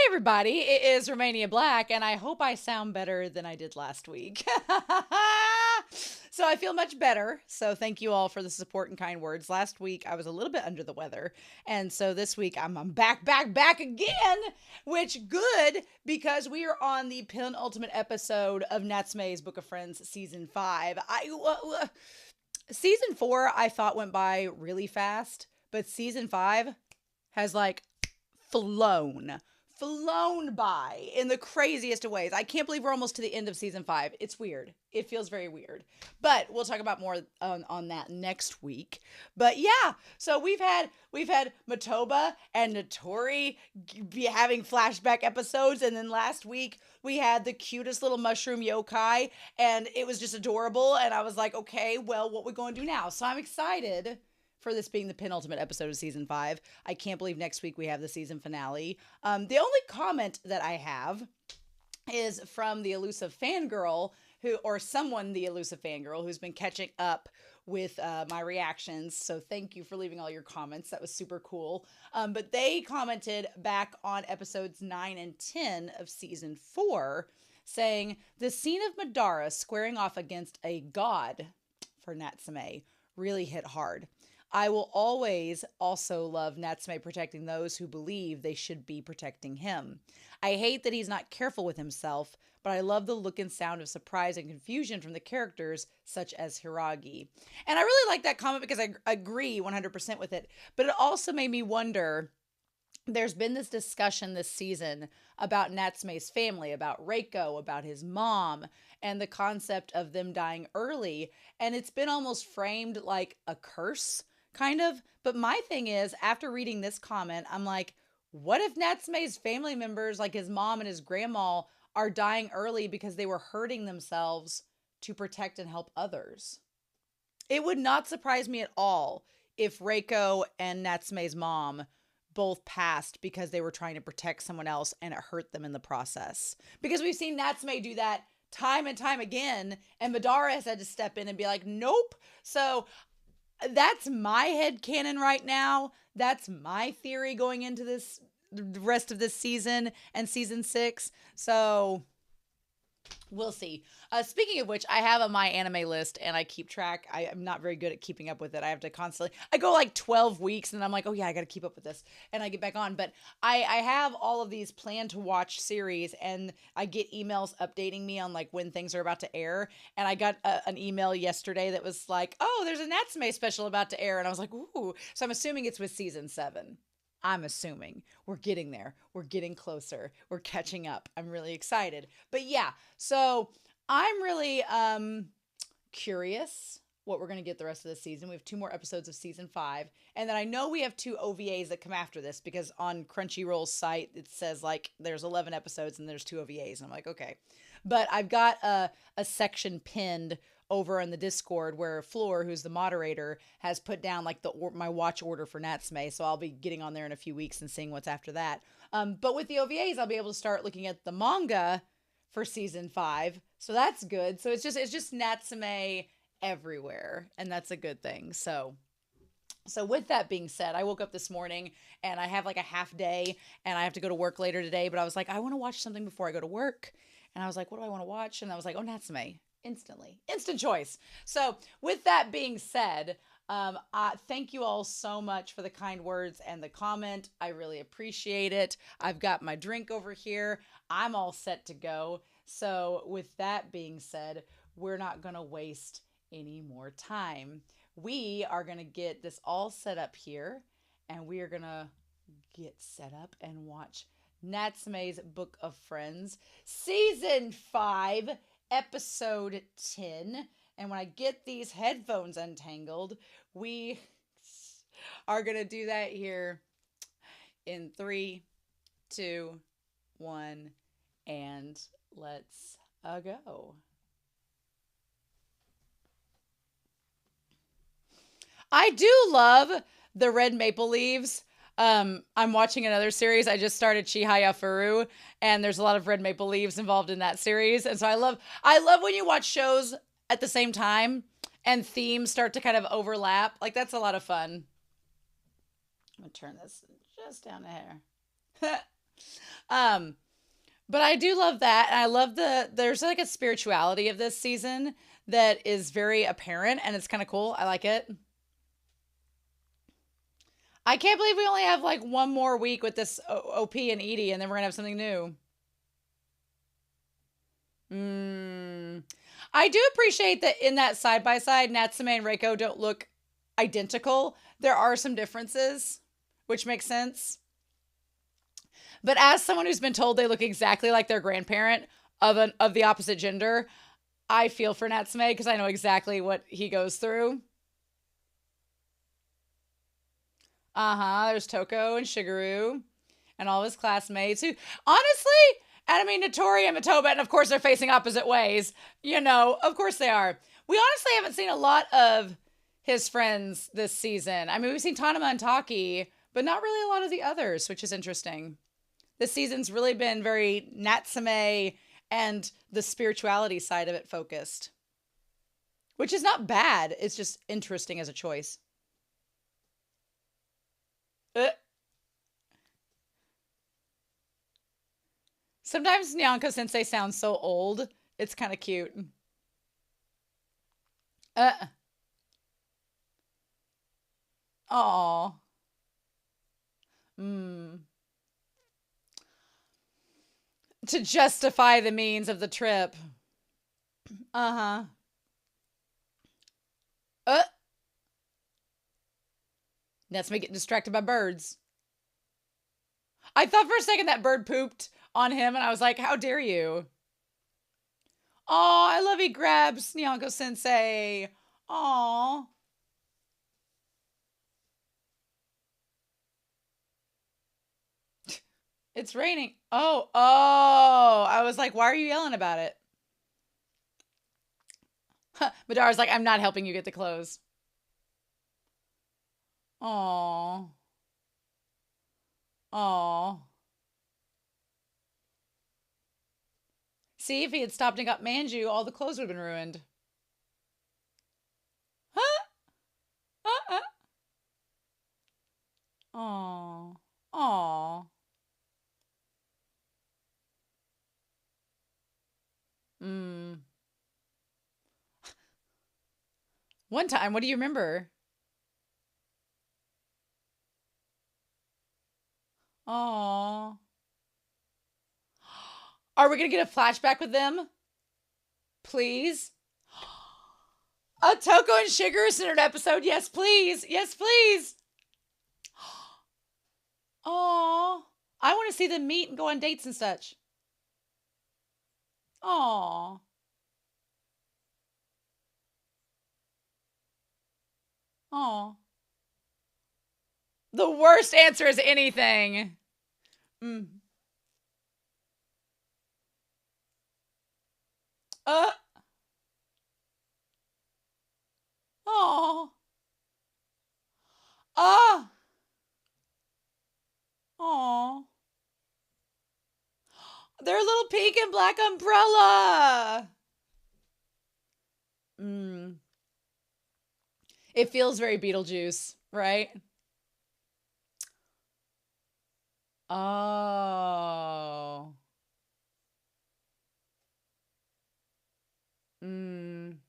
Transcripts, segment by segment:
everybody, it is Romania Black, and I hope I sound better than I did last week. So I feel much better. So thank you all for the support and kind words. Last week I was a little bit under the weather, and so this week I'm back again, which good because we are on the penultimate episode of Natsume's Book of Friends season 5. Season 4 I thought went by really fast, but season 5 has like flown by in the craziest of ways. I can't believe we're almost to the end of season 5. It's weird. It feels very weird. But we'll talk about more on that next week. But yeah, so we've had Matoba and Notori be having flashback episodes, and then last week we had the cutest little mushroom yokai, and it was just adorable. And I was like, okay, well, what we going to do now? So I'm excited for this being the penultimate episode of season 5. I can't believe next week we have the season finale. The only comment that I have is from the elusive fangirl the elusive fangirl who's been catching up with my reactions. So thank you for leaving all your comments. That was super cool. But they commented back on episodes 9 and 10 of season 4 saying, the scene of Madara squaring off against a god for Natsume really hit hard. I will always also love Natsume protecting those who believe they should be protecting him. I hate that he's not careful with himself, but I love the look and sound of surprise and confusion from the characters such as Hiragi. And I really like that comment because I agree 100% with it, but it also made me wonder. There's been this discussion this season about Natsume's family, about Reiko, about his mom, and the concept of them dying early. And it's been almost framed like a curse, kind of. But my thing is, after reading this comment, I'm like, what if Natsume's family members, like his mom and his grandma, are dying early because they were hurting themselves to protect and help others? It would not surprise me at all if Reiko and Natsume's mom both passed because they were trying to protect someone else and it hurt them in the process. Because we've seen Natsume do that time and time again, and Madara has had to step in and be like, nope. So that's my headcanon right now. That's my theory going into the rest of this season and season 6. So we'll see. Speaking of which, I have a My Anime list and I keep track. I'm not very good at keeping up with it. I have to constantly, I go like 12 weeks and I'm like, oh yeah, I got to keep up with this. And I get back on. But I have all of these planned to watch series, and I get emails updating me on like when things are about to air. And I got an email yesterday that was like, oh, there's a Natsume special about to air. And I was like, ooh. So I'm assuming it's with season 7. I'm assuming we're getting there. We're getting closer. We're catching up. I'm really excited. But yeah, so I'm really curious what we're going to get the rest of the season. We have 2 more episodes of season 5. And then I know we have 2 OVAs that come after this, because on Crunchyroll's site, it says like there's 11 episodes and there's 2 OVAs. And I'm like, okay. But I've got a section pinned over in the Discord where Floor, who's the moderator, has put down like my watch order for Natsume. So I'll be getting on there in a few weeks and seeing what's after that. But with the OVAs, I'll be able to start looking at the manga for season 5. So that's good. So it's just Natsume everywhere, and that's a good thing. So with that being said, I woke up this morning and I have like a half day and I have to go to work later today, but I was like, I want to watch something before I go to work. And I was like, what do I want to watch? And I was like, oh, Natsume. Instant choice. So with that being said, thank you all so much for the kind words and the comment. I really appreciate it. I've got my drink over here. I'm all set to go. So with that being said, we're not going to waste any more time. We are going to get this all set up here, and we are going to get set up and watch Natsume's Book of Friends, season 5, episode 10. And when I get these headphones untangled, we are going to do that here in 3, 2, 1, and let's go. I do love the red maple leaves. I'm watching another series. I just started Chihaya Furu, and there's a lot of red maple leaves involved in that series. And so I love when you watch shows at the same time and themes start to kind of overlap. Like, that's a lot of fun. I'm gonna turn this just down a hair. Um, but I do love that. And I love there's like a spirituality of this season that is very apparent and it's kind of cool. I like it. I can't believe we only have like one more week with this OP and Edie and then we're going to have something new. Mm. I do appreciate that in that side by side, Natsume and Reiko don't look identical. There are some differences, which makes sense. But as someone who's been told they look exactly like their grandparent of the opposite gender, I feel for Natsume because I know exactly what he goes through. There's Touko and Shigeru and all his classmates who, honestly, and I mean, Notori and Matoba, and of course they're facing opposite ways. You know, of course they are. We honestly haven't seen a lot of his friends this season. I mean, we've seen Tanama and Taki, but not really a lot of the others, which is interesting. This season's really been very Natsume and the spirituality side of it focused, which is not bad. It's just interesting as a choice. Uh, Sometimes Nyanko Sensei sounds so old. It's kind of cute. Uh, aw. Mm. To justify the means of the trip. Uh-huh. Uh, that's me getting distracted by birds. I thought for a second that bird pooped on him, and I was like, how dare you? Oh, I love he grabs Nyanko Sensei. Aw. It's raining. Oh. I was like, why are you yelling about it? Madara's like, I'm not helping you get the clothes. Aw. Aw. See, if he had stopped and got Manju, all the clothes would have been ruined. Huh? Uh-uh. Aw. Aw. Mm. One time, what do you remember? Aw. Are we gonna get a flashback with them? Please? A Touko and Shigeru centered episode. Yes, please. Yes, please. Aw. I want to see them meet and go on dates and such. Aw. Aw. The worst answer is anything. Mm. Uh. Aw. Ah. Aw. Their little pink and black umbrella. Mm. It feels very Beetlejuice, right? Oh. Mm.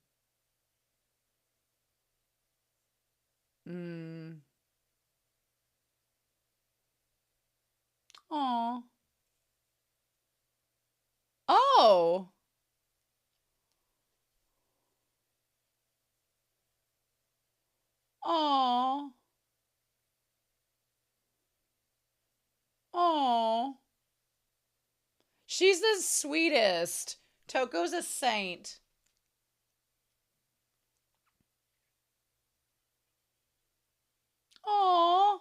Mm. Oh. Oh. Oh. Oh. She's the sweetest. Toko's a saint. Oh.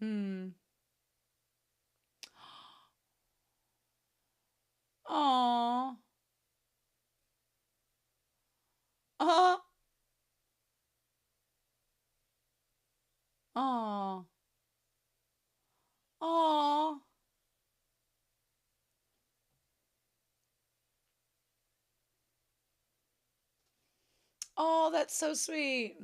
Hmm. Oh. Oh. Oh. Oh. Oh, that's so sweet.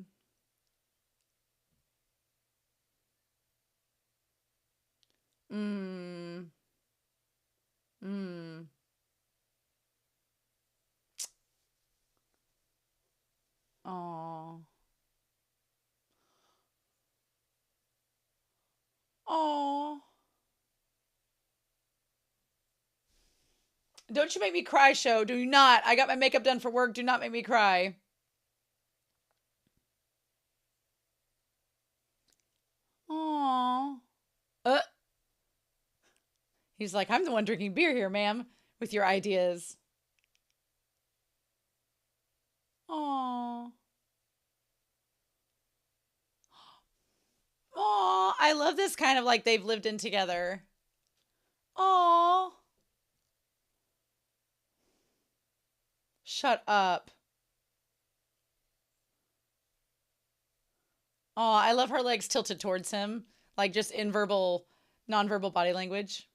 Oh. Don't you make me cry, show. Do not. I got my makeup done for work. Do not make me cry. Oh. He's like, I'm the one drinking beer here, ma'am, with your ideas. Oh. Oh, I love this kind of like they've lived in together. Oh. Shut up. Oh, I love her legs tilted towards him, like just nonverbal body language.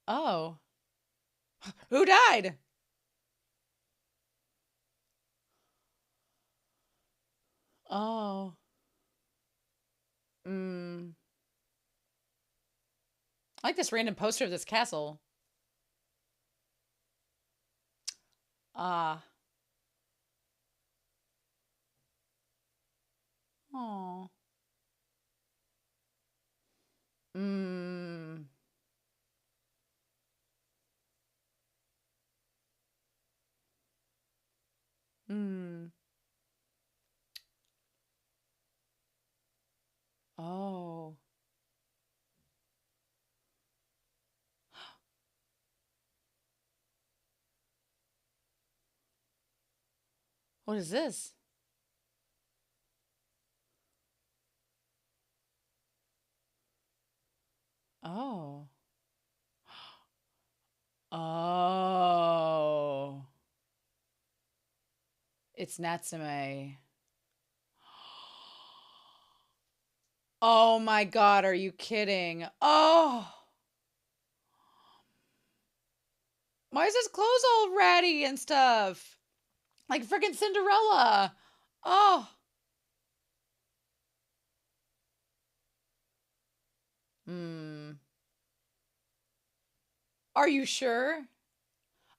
Oh. Who died? Oh. Mm. I like this random poster of this castle. Ah. Oh. Mm. Mm. Oh. What is this? Oh. Oh. It's Natsume. Oh my God, are you kidding? Oh. Why is his clothes all ratty and stuff? Like freaking Cinderella. Oh. Hmm. Are you sure?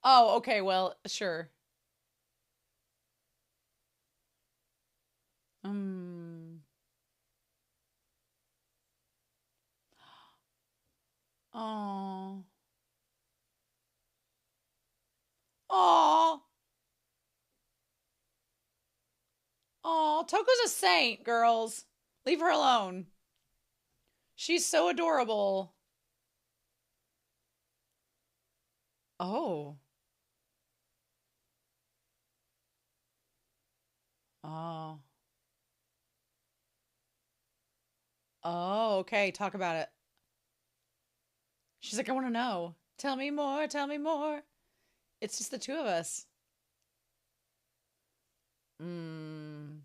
Oh, okay, well, sure. Hmm. Oh. Oh. Oh, Toko's a saint, girls. Leave her alone. She's so adorable. Oh. Oh. Oh, okay. Talk about it. She's like, I want to know. Tell me more. Tell me more. It's just the two of us. Mmm.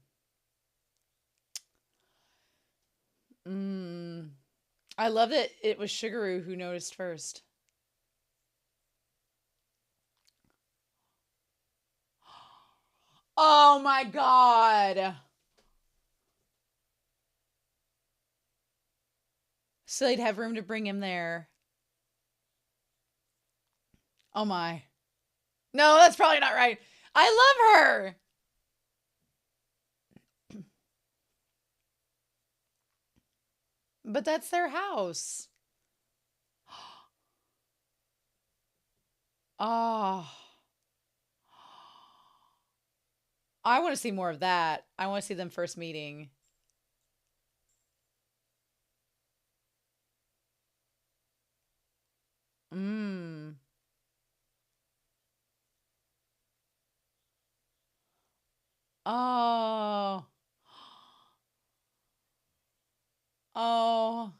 Mmm. I love that it was Shigeru who noticed first. Oh my God. So they'd have room to bring him there. Oh my. No, that's probably not right. I love her. But that's their house. Oh. I want to see more of that. I want to see them first meeting. Mmm. Oh. Oh.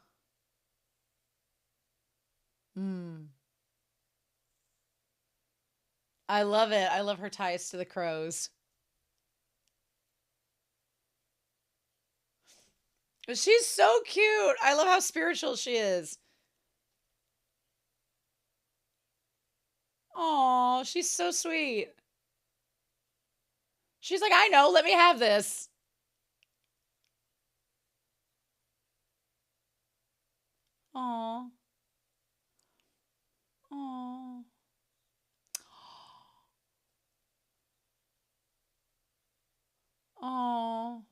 Mmm. I love it. I love her ties to the crows. She's so cute. I love how spiritual she is. Oh, she's so sweet. She's like, I know, let me have this. Oh. Oh. Oh.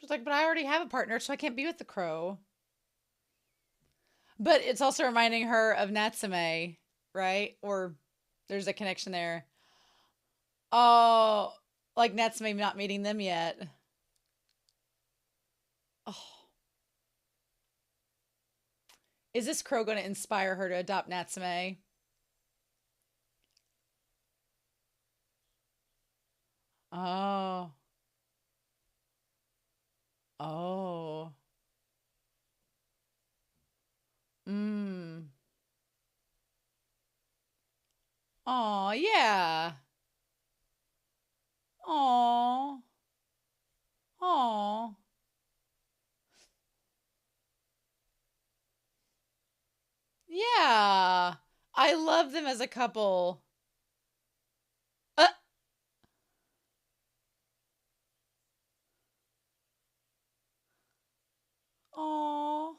She's like, but I already have a partner, so I can't be with the crow. But it's also reminding her of Natsume, right? Or there's a connection there. Oh, like Natsume not meeting them yet. Oh, is this crow going to inspire her to adopt Natsume? Oh, oh, mm. Oh, yeah. Oh, oh, yeah. I love them as a couple. Uh, oh.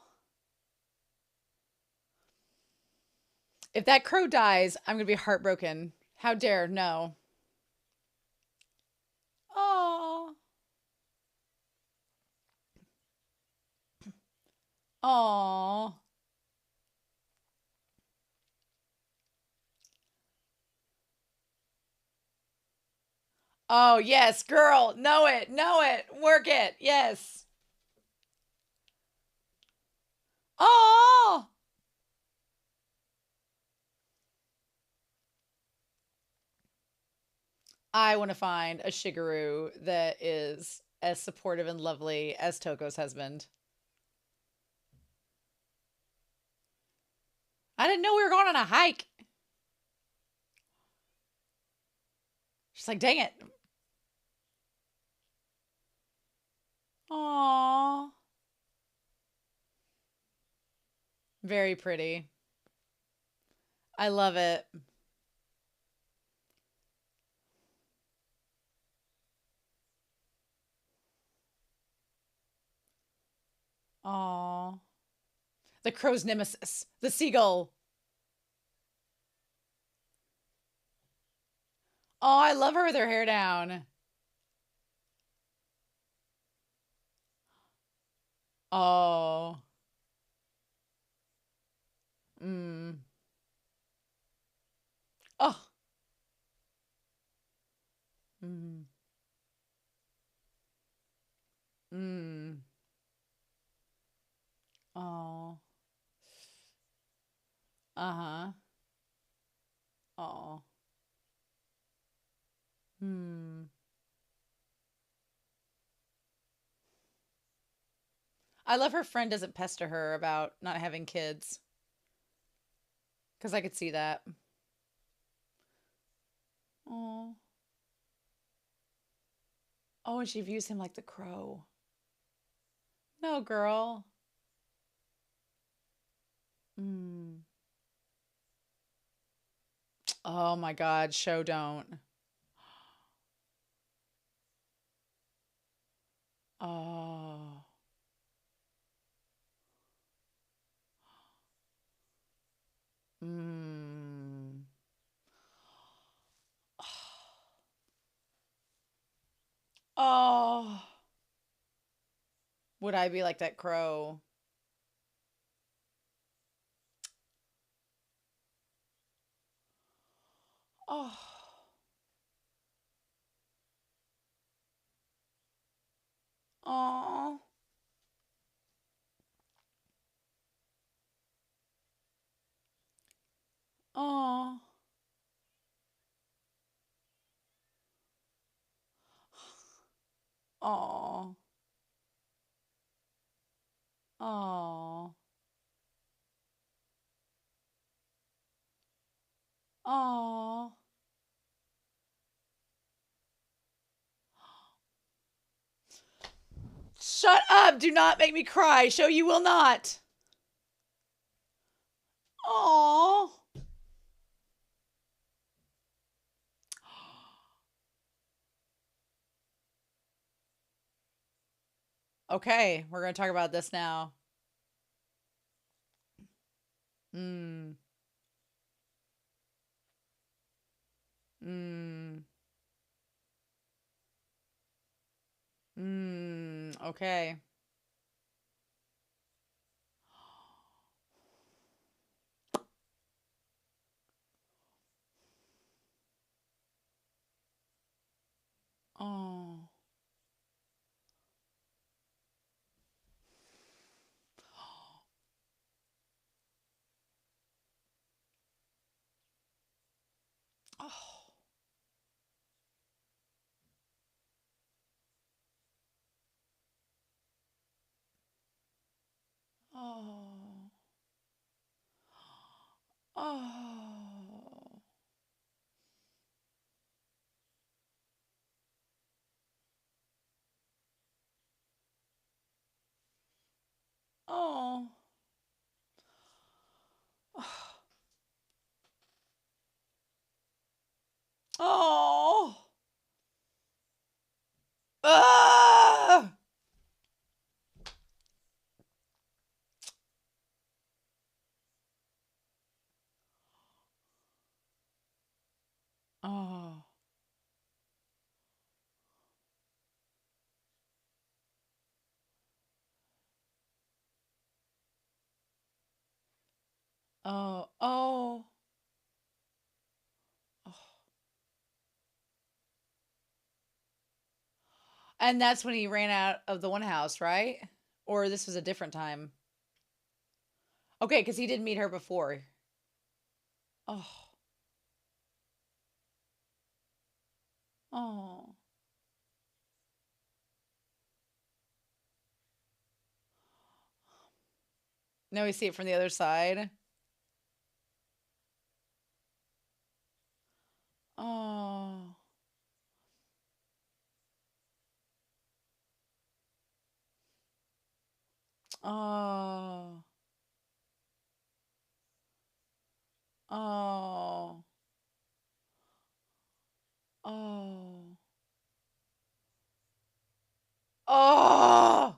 If that crow dies, I'm going to be heartbroken. How dare, no. Oh, oh. Oh, yes, girl. Know it, work it. Yes. Oh, I want to find a Shigeru that is as supportive and lovely as Toko's husband. I didn't know we were going on a hike. She's like, dang it. Aw. Very pretty. I love it. Aw. The crow's nemesis, the seagull. Oh, I love her with her hair down. Oh. Mm. Oh. Mm. Mm. Oh. Uh-huh. Oh. Hmm. I love her friend doesn't pester her about not having kids. Because I could see that. Oh. Oh, and she views him like the crow. No, girl. Mm. Oh my God, show don't. Oh. Mm. Oh. Would I be like that crow? Oh. Oh. Oh. Oh. Oh. Oh. Shut up. Do not make me cry. Show you will not. Oh. Okay, we're going to talk about this now. Mm. Mm. Mm. Okay. Oh. Oh. Oh. Oh. Oh. Oh. Ah! Oh. Oh. Oh. Oh. And that's when he ran out of the one house, right? Or this was a different time. Okay, because he did meet her before. Oh. Oh. Now we see it from the other side. Oh. Oh. Oh. Oh. Oh.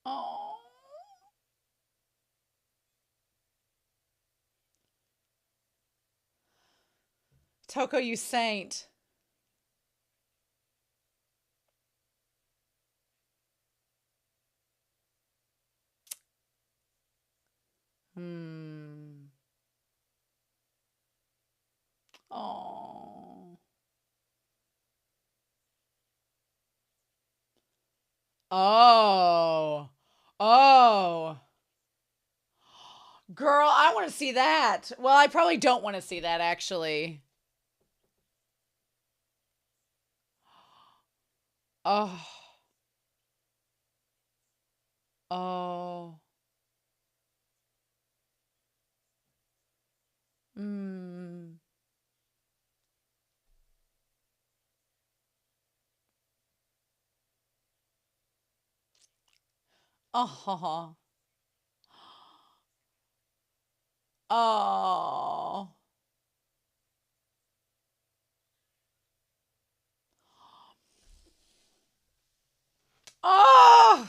Oh. Touko, you saint. Hmm. Oh. Oh. Oh. Girl, I want to see that. Well, I probably don't want to see that actually. Oh. Oh. Mm. Oh. Oh. Oh.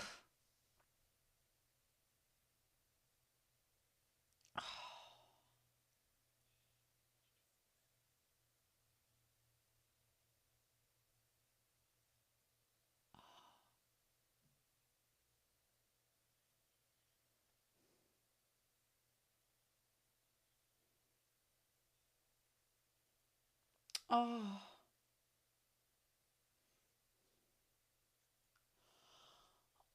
Oh.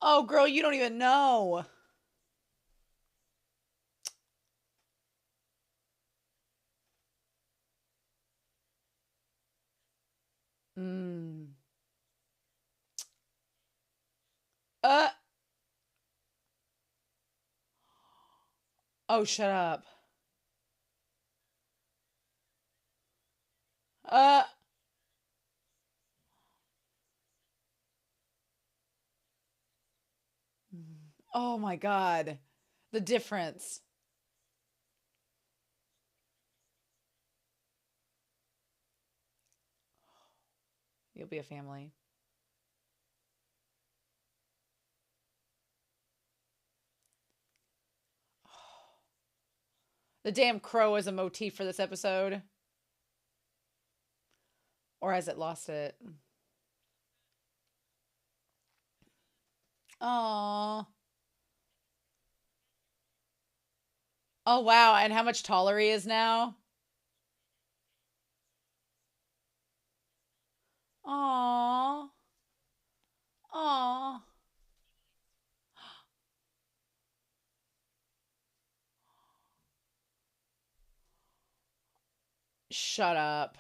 Oh, girl, you don't even know. Mm. Uh. Oh, shut up. Uh. Oh my God. The difference. You'll be a family. The damn crow is a motif for this episode. Or has it lost it? Oh. Oh, wow. And how much taller he is now? Aw. Aw. Shut up.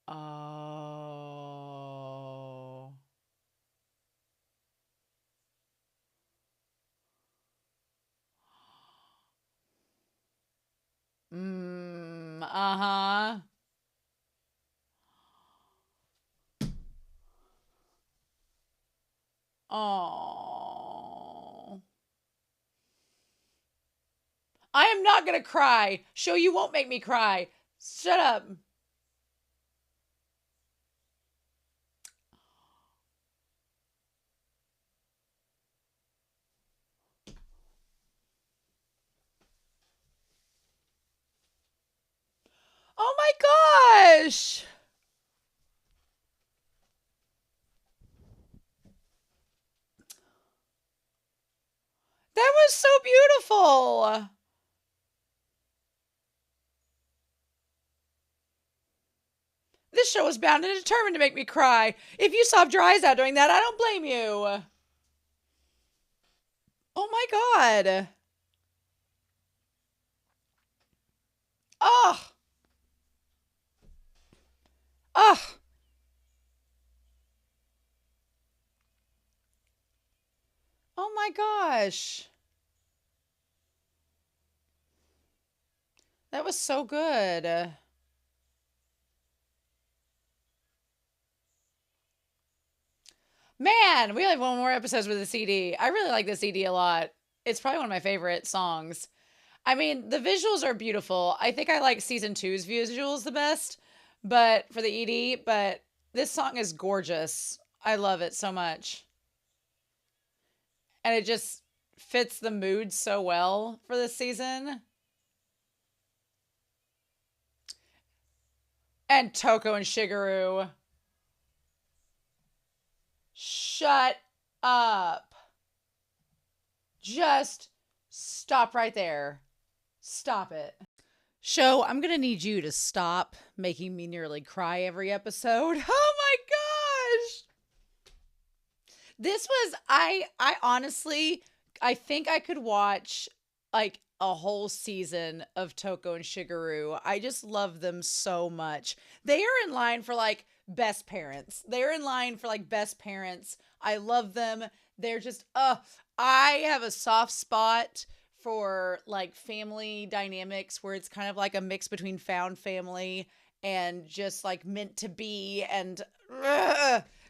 Oh. Uh-huh. Oh. I am not gonna cry. Show you won't make me cry. Shut up. Oh my gosh. That was so beautiful. This show was bound and determined to make me cry. If you sobbed your eyes out doing that, I don't blame you. Oh my god. Oh. Oh. Oh my gosh. That was so good. Man, we only have one more episode with the CD. I really like the CD a lot. It's probably one of my favorite songs. I mean, the visuals are beautiful. I think I like season two's visuals the best, but for the ED, but this song is gorgeous. I love it so much. And it just fits the mood so well for this season. And Touko and Shigeru. Shut up. Just stop right there. Stop it. Show, I'm going to need you to stop making me nearly cry every episode. Oh my gosh. This was, I honestly, I think I could watch like a whole season of Touko and Shigeru. I just love them so much. They are in line for like best parents. They're in line for like best parents. I love them. They're just, I have a soft spot for like family dynamics where it's kind of like a mix between found family and just like meant to be. And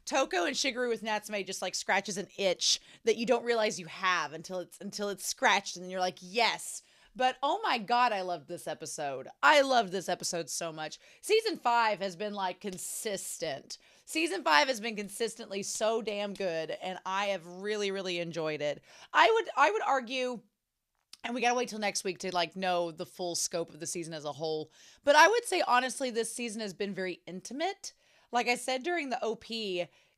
Touko and Shigeru with Natsume just like scratches an itch that you don't realize you have until it's scratched, and then you're like, yes. But oh my god, I loved this episode. I loved this episode so much. Season 5 has been like consistent. Season 5 has been consistently so damn good, and I have really, really enjoyed it. I would argue, and we gotta wait till next week to like know the full scope of the season as a whole, but I would say honestly this season has been very intimate. Like I said during the OP,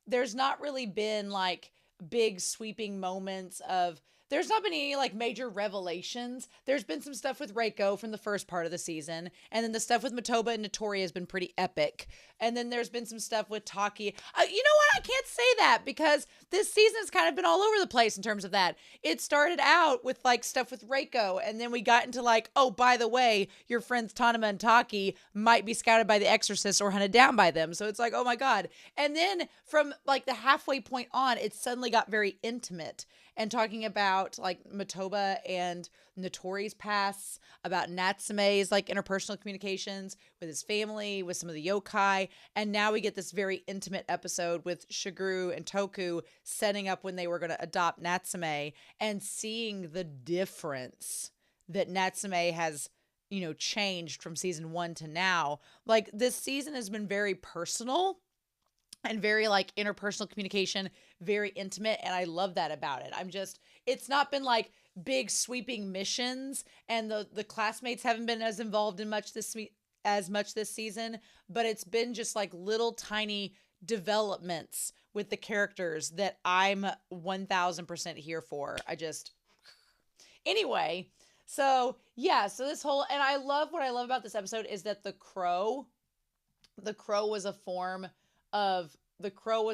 there's not really been like big sweeping moments of, there's not been any like major revelations. There's been some stuff with Reiko from the first part of the season, and then the stuff with Matoba and Notori has been pretty epic. And then there's been some stuff with Taki. You know what? I can't say that because this season has kind of been all over the place in terms of that. It started out with like stuff with Reiko, and then we got into like, oh, by the way, your friends Tanama and Taki might be scouted by the Exorcists or hunted down by them. So it's like, oh my god. And then from like the halfway point on, it suddenly got very intimate and talking about like Matoba and Notori's pasts, about Natsume's like interpersonal communications with his family, with some of the yokai. And now we get this very intimate episode with Shigeru and Touko setting up when they were going to adopt Natsume, and seeing the difference that Natsume has, you know, changed from season 1 to now. Like this season has been very personal and very like interpersonal communication, very intimate, and I love that about it. It's not been like big sweeping missions, and the classmates haven't been as involved in as much this season, but it's been just like little tiny developments with the characters that I'm 1000% here for. Anyway, so yeah, so this whole, and what I love about this episode is that the crow was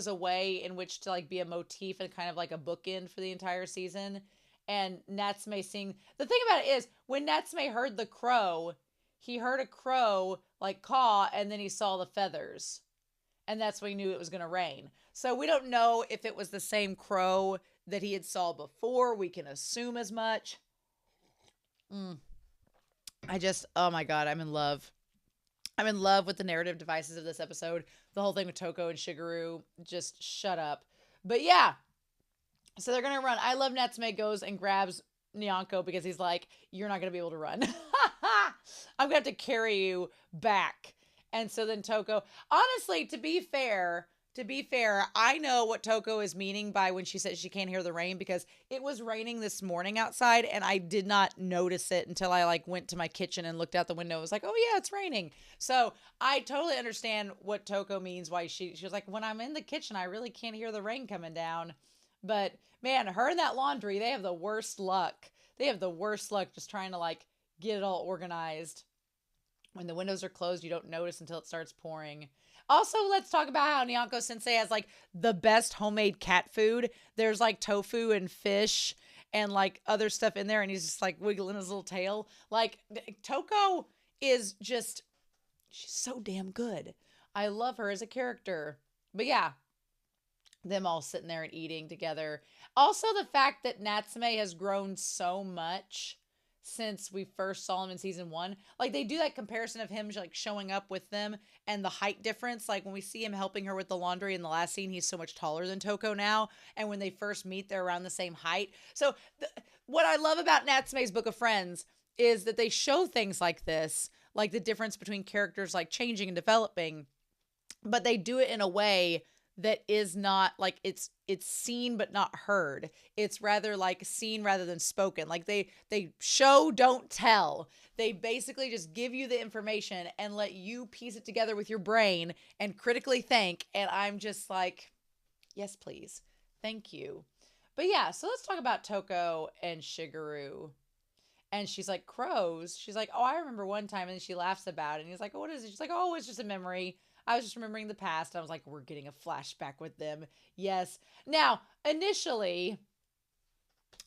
a way in which to like be a motif and kind of like a bookend for the entire season. And Natsume the thing about it is, when Natsume heard the crow, he heard a crow like caw, and then he saw the feathers. And that's when he knew it was going to rain. So we don't know if it was the same crow that he had saw before. We can assume as much. Oh my God, I'm in love. I'm in love with the narrative devices of this episode. The whole thing with Touko and Shigeru, just shut up. But yeah, so they're going to run. I love Natsume goes and grabs Nyako because he's like, you're not going to be able to run. I'm going to have to carry you back. And so then Touko, honestly, to be fair, I know what Touko is meaning by when she said she can't hear the rain, because it was raining this morning outside and I did not notice it until I like went to my kitchen and looked out the window. It was like, oh yeah, it's raining. So I totally understand what Touko means, why she was like, when I'm in the kitchen, I really can't hear the rain coming down. But man, her and that laundry, they have the worst luck. Just trying to like get it all organized. When the windows are closed, you don't notice until it starts pouring. Also, let's talk about how Nyako Sensei has like the best homemade cat food. There's like tofu and fish and like other stuff in there, and he's just like wiggling his little tail. Like, Touko is just, she's so damn good. I love her as a character. But yeah, them all sitting there and eating together. Also, the fact that Natsume has grown so much since we first saw him in season 1. Like, they do that comparison of him like showing up with them and the height difference. Like, when we see him helping her with the laundry in the last scene, he's so much taller than Touko now. And when they first meet, they're around the same height. So what I love about Natsume's Book of Friends is that they show things like this, like the difference between characters like changing and developing, but they do it in a way that is not like it's seen but not heard. It's rather like seen rather than spoken. Like they show, don't tell. They basically just give you the information and let you piece it together with your brain and critically think. And I'm just like, yes, please. Thank you. But yeah, so let's talk about Touko and Shigeru. And she's like, crows. She's like, oh, I remember one time. And she laughs about it. And he's like, oh, what is it? She's like, oh, it's just a memory. I was just remembering the past. I was like, we're getting a flashback with them. Yes. Now, initially,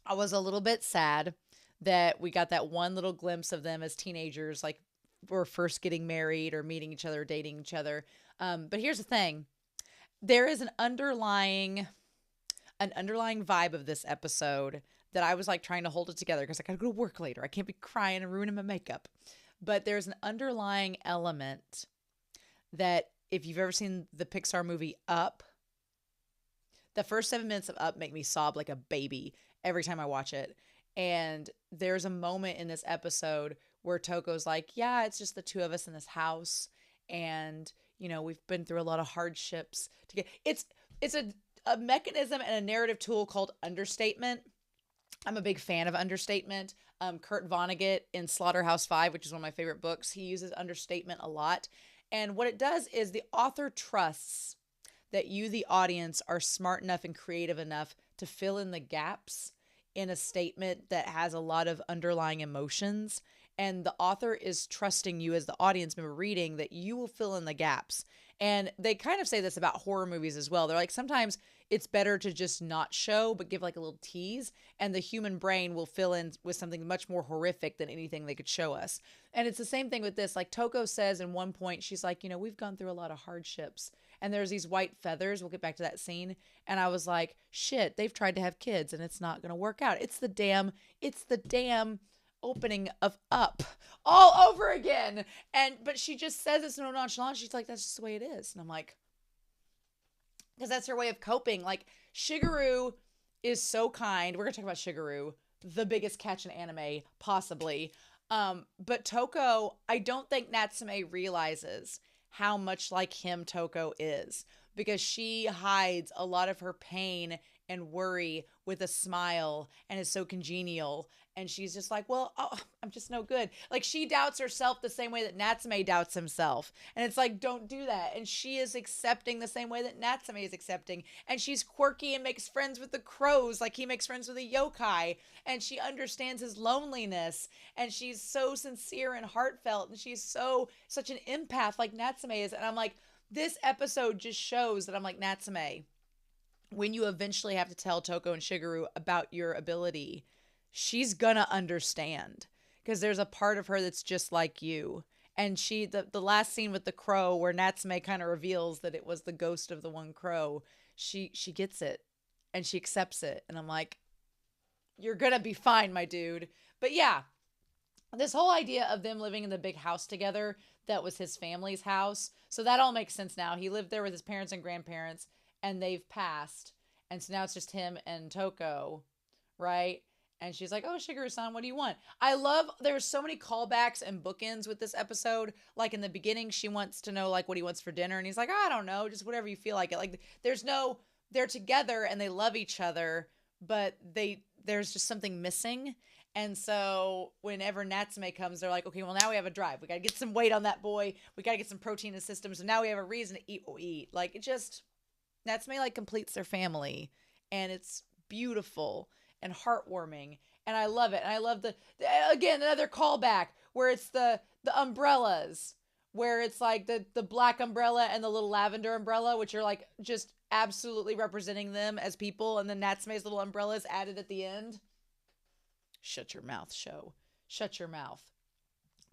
I was a little bit sad that we got that one little glimpse of them as teenagers, like we're first getting married or meeting each other, or dating each other. But here's the thing. There is an underlying vibe of this episode that I was like trying to hold it together because I got to go to work later. I can't be crying and ruining my makeup. But there's an underlying element that if you've ever seen the Pixar movie Up, the first 7 minutes of Up make me sob like a baby every time I watch it. And there's a moment in this episode where Toko's like, yeah, it's just the two of us in this house. And, you know, we've been through a lot of hardships to get, it's a mechanism and a narrative tool called understatement. I'm a big fan of understatement. Kurt Vonnegut in Slaughterhouse-Five, which is one of my favorite books, he uses understatement a lot. And what it does is the author trusts that you, the audience, are smart enough and creative enough to fill in the gaps in a statement that has a lot of underlying emotions. And the author is trusting you as the audience member reading that you will fill in the gaps. And they kind of say this about horror movies as well. They're like, sometimes it's better to just not show, but give like a little tease. And the human brain will fill in with something much more horrific than anything they could show us. And it's the same thing with this. Like Touko says in one point, she's like, you know, we've gone through a lot of hardships. And there's these white feathers. We'll get back to that scene. And I was like, shit, they've tried to have kids and it's not going to work out. It's the damn opening of Up all over again. But she just says it so nonchalant. She's like, that's just the way it is. And I'm like, because that's her way of coping. Like, Shigeru is so kind. We're gonna talk about Shigeru, the biggest catch in anime possibly. But Touko, I don't think Natsume realizes how much like him Touko is, because she hides a lot of her pain and worry with a smile and is so congenial. And she's just like, well, oh, I'm just no good. Like, she doubts herself the same way that Natsume doubts himself. And it's like, don't do that. And she is accepting the same way that Natsume is accepting. And she's quirky and makes friends with the crows like he makes friends with a yokai. And she understands his loneliness. And she's so sincere and heartfelt. And she's such an empath like Natsume is. And I'm like, this episode just shows that I'm like, Natsume, when you eventually have to tell Touko and Shigeru about your ability, she's gonna understand, because there's a part of her that's just like you. And the last scene with the crow where Natsume kind of reveals that it was the ghost of the one crow, she gets it and she accepts it. And I'm like, you're gonna be fine, my dude. But yeah, this whole idea of them living in the big house together, that was his family's house. So that all makes sense now. He lived there with his parents and grandparents, and they've passed. And so now it's just him and Touko, right? And she's like, oh, Shigeru-san, what do you want? I love, there's so many callbacks and bookends with this episode. Like, in the beginning, she wants to know, like, what he wants for dinner. And he's like, I don't know, just whatever you feel like it. Like, they're together and they love each other, but there's just something missing. And so whenever Natsume comes, they're like, okay, well, now we have a drive. We got to get some weight on that boy. We got to get some protein in the system. So now we have a reason to eat what we eat. Like, it just, Natsume, like, completes their family. And it's beautiful and heartwarming. And I love it. And I love again, another callback where it's the umbrellas, where it's like the black umbrella and the little lavender umbrella, which are like just absolutely representing them as people. And then Natsume's little umbrellas added at the end. Shut your mouth, show. Shut your mouth.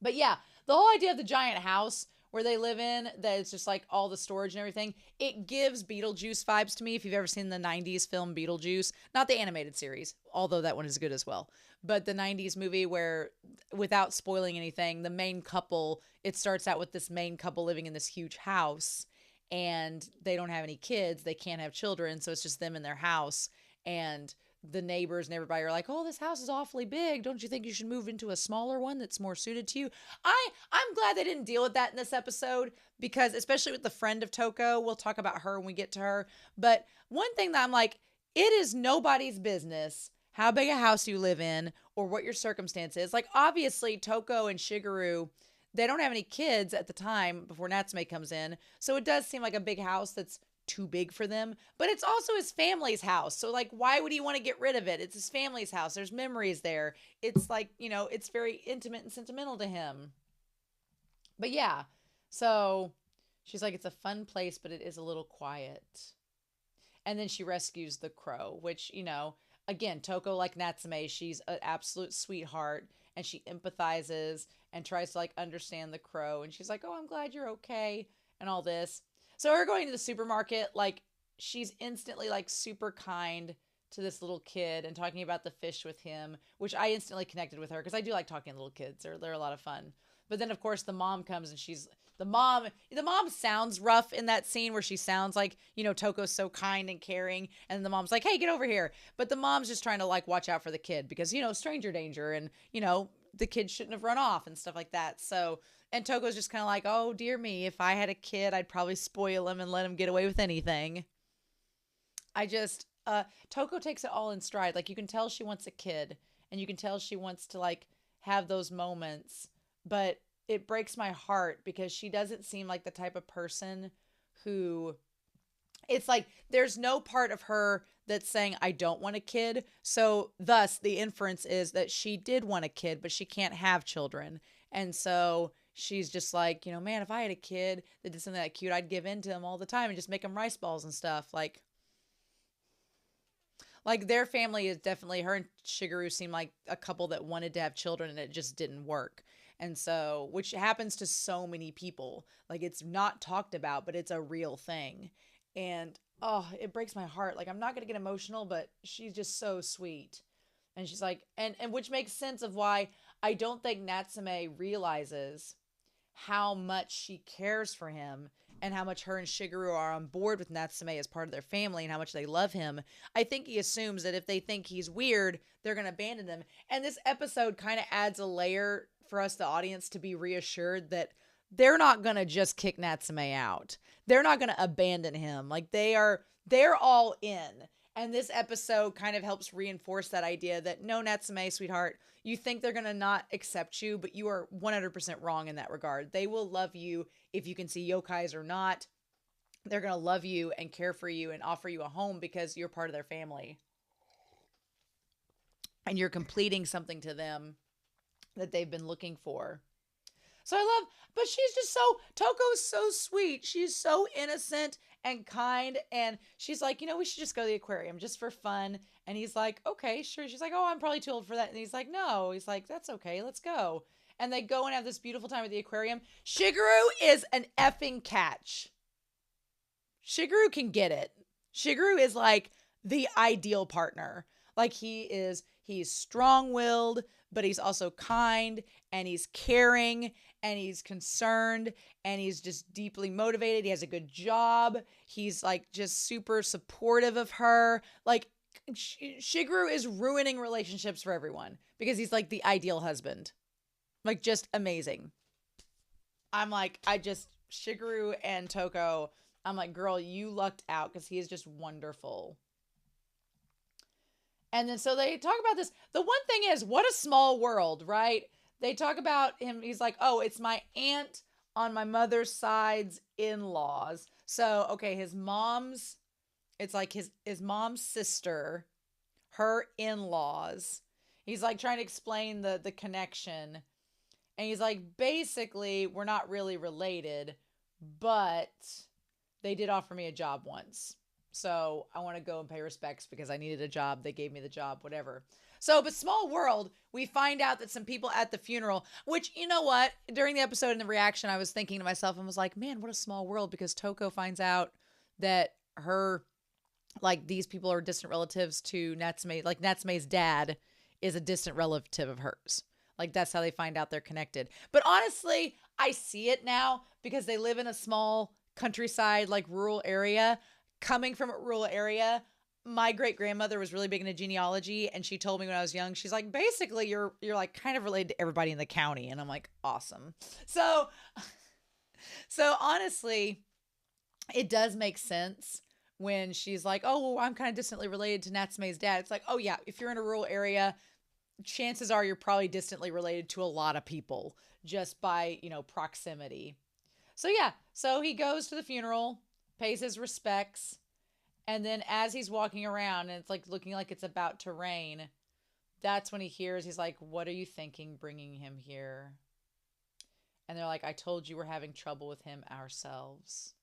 But yeah, the whole idea of the giant house where they live in, that it's just like all the storage and everything, it gives Beetlejuice vibes to me. If you've ever seen the 90s film Beetlejuice, not the animated series, although that one is good as well, but the 90s movie where, without spoiling anything, the main couple, it starts out with this main couple living in this huge house, and they don't have any kids. They can't have children, so it's just them in their house. And the neighbors and everybody are like, oh, this house is awfully big. Don't you think you should move into a smaller one that's more suited to you? I'm glad they didn't deal with that in this episode, because especially with the friend of Touko, we'll talk about her when we get to her. But one thing that I'm like, it is nobody's business how big a house you live in or what your circumstance is. Like, obviously, Touko and Shigeru, they don't have any kids at the time before Natsume comes in. So it does seem like a big house that's too big for them, but it's also his family's house. So like, why would he want to get rid of it? It's his family's house. There's memories there. It's like, it's very intimate and sentimental to him. But yeah, so she's like, it's a fun place, but it is a little quiet. And then she rescues the crow, which, again, Touko, like Natsume, she's an absolute sweetheart, and she empathizes and tries to like understand the crow. And she's like, oh, I'm glad you're okay and all this. So her going to the supermarket, like, she's instantly like super kind to this little kid and talking about the fish with him, which I instantly connected with her because I do like talking to little kids. They're a lot of fun. But then of course the mom comes, and the mom sounds rough in that scene where she sounds like, Touko's so kind and caring, and the mom's like, hey, get over here. But the mom's just trying to like watch out for the kid because, stranger danger, and, the kid shouldn't have run off and stuff like that. So, and Toko's just kind of like, oh, dear me, if I had a kid, I'd probably spoil him and let him get away with anything. Touko takes it all in stride. Like, you can tell she wants a kid, and you can tell she wants to like have those moments, but it breaks my heart because she doesn't seem like the type of person who, it's like, there's no part of her that's saying, I don't want a kid. So thus the inference is that she did want a kid, but she can't have children. And so she's just like, man, if I had a kid that did something that cute, I'd give in to him all the time and just make him rice balls and stuff. Like their family is definitely, her and Shigeru seem like a couple that wanted to have children, and it just didn't work. And so, which happens to so many people. Like, it's not talked about, but it's a real thing. And oh, it breaks my heart. Like, I'm not going to get emotional, but she's just so sweet. And she's like, and which makes sense of why I don't think Natsume realizes how much she cares for him and how much her and Shigeru are on board with Natsume as part of their family and how much they love him. I think he assumes that if they think he's weird, they're going to abandon him. And this episode kind of adds a layer for us, the audience, to be reassured that they're not going to just kick Natsume out. They're not going to abandon him. Like, they're all in. And this episode kind of helps reinforce that idea that no, Natsume, sweetheart, you think they're going to not accept you, but you are 100% wrong in that regard. They will love you if you can see yokais or not. They're going to love you and care for you and offer you a home because you're part of their family. And you're completing something to them that they've been looking for. So I love, but she's just so, Toko's so sweet. She's so innocent and kind. And she's like, we should just go to the aquarium just for fun. And he's like, okay, sure. She's like, oh, I'm probably too old for that. And he's like, no. He's like, that's okay. Let's go. And they go and have this beautiful time at the aquarium. Shigeru is an effing catch. Shigeru can get it. Shigeru is like the ideal partner. Like he's strong-willed, but he's also kind and he's caring and he's concerned and he's just deeply motivated. He has a good job. He's like just super supportive of her. Like Shigeru is ruining relationships for everyone because he's like the ideal husband. Like just amazing. I'm like, Shigeru and Touko, I'm like, girl, you lucked out because he is just wonderful. And then so they talk about this. The one thing is, what a small world, right? They talk about him. He's like, oh, it's my aunt on my mother's side's in-laws. So, okay, it's like his mom's sister, her in-laws. He's like trying to explain the connection. And he's like, basically, we're not really related, but they did offer me a job once. So I want to go and pay respects because I needed a job. They gave me the job, whatever. So, but small world, we find out that some people at the funeral, which, you know what? During the episode and the reaction, I was thinking to myself and was like, man, what a small world, because Touko finds out that these people are distant relatives to Natsume. Like Natsume's dad is a distant relative of hers. Like that's how they find out they're connected. But honestly, I see it now because they live in a small countryside, like rural area. Coming from a rural area, my great-grandmother was really big into genealogy, and she told me when I was young, she's like, basically, you're like kind of related to everybody in the county. And I'm like, awesome. So honestly, it does make sense when she's like, oh, well, I'm kind of distantly related to Natsume's dad. It's like, oh yeah, if you're in a rural area, chances are you're probably distantly related to a lot of people just by, proximity. So yeah, so he goes to the funeral, pays his respects, and then as he's walking around and it's like looking like it's about to rain, that's when he's like, what are you thinking bringing him here? And they're like, I told you we're having trouble with him ourselves.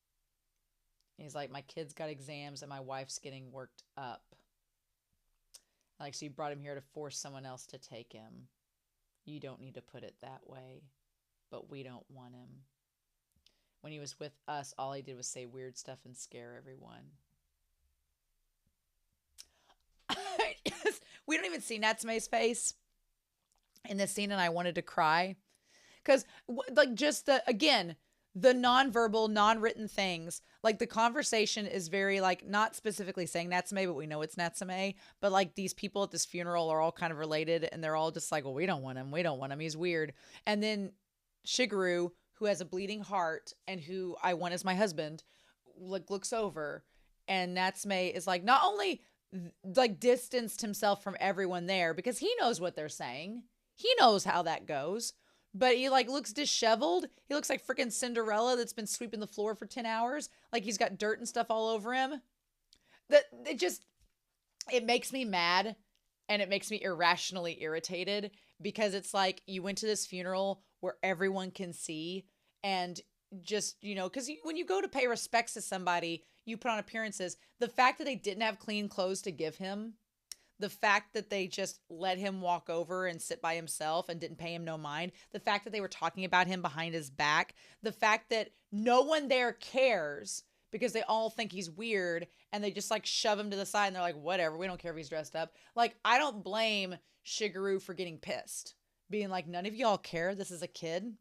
And he's like, my kid's got exams and my wife's getting worked up. Like, so you brought him here to force someone else to take him. You don't need to put it that way, but we don't want him. When he was with us, all he did was say weird stuff and scare everyone. We don't even see Natsume's face in this scene, and I wanted to cry. Because, like, just the nonverbal, non-written things, like, the conversation is very, like, not specifically saying Natsume, but we know it's Natsume. But, like, these people at this funeral are all kind of related, and they're all just like, well, we don't want him. He's weird. And then Shigeru, who has a bleeding heart and who I want as my husband, like looks over, and Natsume is like not only like distanced himself from everyone there because he knows what they're saying. He knows how that goes, but he like looks disheveled. He looks like freaking Cinderella that's been sweeping the floor for 10 hours. Like he's got dirt and stuff all over him. It makes me mad and it makes me irrationally irritated because it's like you went to this funeral where everyone can see and just, because when you go to pay respects to somebody, you put on appearances. The fact that they didn't have clean clothes to give him, the fact that they just let him walk over and sit by himself and didn't pay him no mind, the fact that they were talking about him behind his back, the fact that no one there cares because they all think he's weird and they just like shove him to the side and they're like, whatever, we don't care if he's dressed up. Like, I don't blame Shigeru for getting pissed, being like, none of y'all care. This is a kid.